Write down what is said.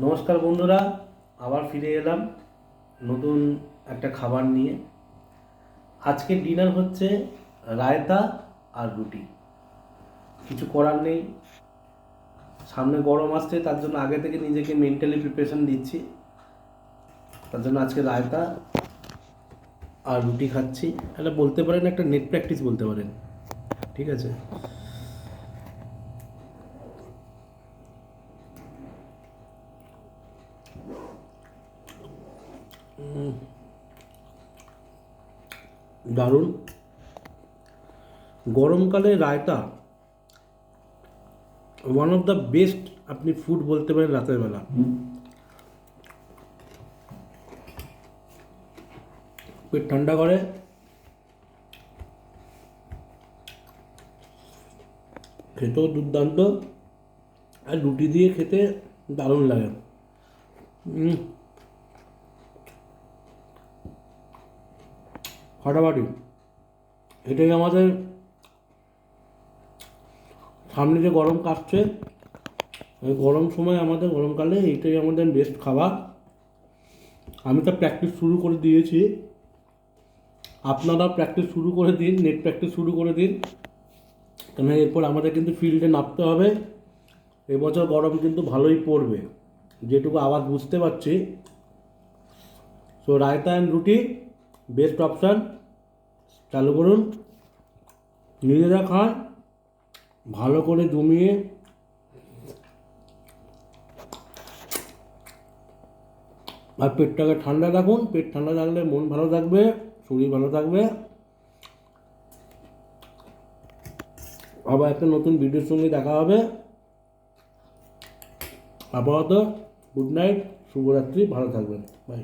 নমস্কার বন্ধুরা, আবার ফিরে এলাম নতুন একটা খাবার নিয়ে। আজকের ডিনার হচ্ছে রায়তা আর রুটি। কিছু করার নেই, সামনে গরম আসছে, তার জন্য আগে থেকে নিজেকে মেন্টালি প্রিপারেশন দিচ্ছি। তার জন্য আজকে রায়তা আর রুটি খাচ্ছি। এটা বলতে পারেন একটা নেট প্র্যাকটিস বলতে পারেন, ঠিক আছে। দারুণ। গরমকালে raita one of the best আপনি ফুড বলতে পারেন রাতের বেলা। পেট ঠান্ডা করে, খেতেও দুর্দান্ত, আর রুটি দিয়ে খেতে দারুণ লাগে। ফাটাফাটি। এটাই আমাদের সামনে যে গরম কাটছে, এই গরম সময় আমাদের গরমকালে এইটাই আমাদের বেস্ট খাবার। আমি তো প্র্যাকটিস শুরু করে দিয়েছি, আপনারা প্র্যাকটিস শুরু করে দিন, নেট প্র্যাকটিস শুরু করে দিন। কেন এরপর আমাদের কিন্তু ফিল্ডে নামতে হবে। এবছর গরম কিন্তু ভালোই পড়বে, যেটুকু আওয়াজ বুঝতে পারছি। সো রায়তা অ্যান্ড রুটি বেস্ট অপশান, চালু করুন, নিজেরা খান ভালো করে জমিয়ে। আর পেটটাকে ঠান্ডা রাখুন, পেট ঠান্ডা রাখলে মন ভালো থাকবে, শরীর ভালো থাকবে। আবার একটা নতুন ভিডিওর সঙ্গে দেখা হবে। আপাতত গুড নাইট, শুভরাত্রি, ভালো থাকবেন, বাই।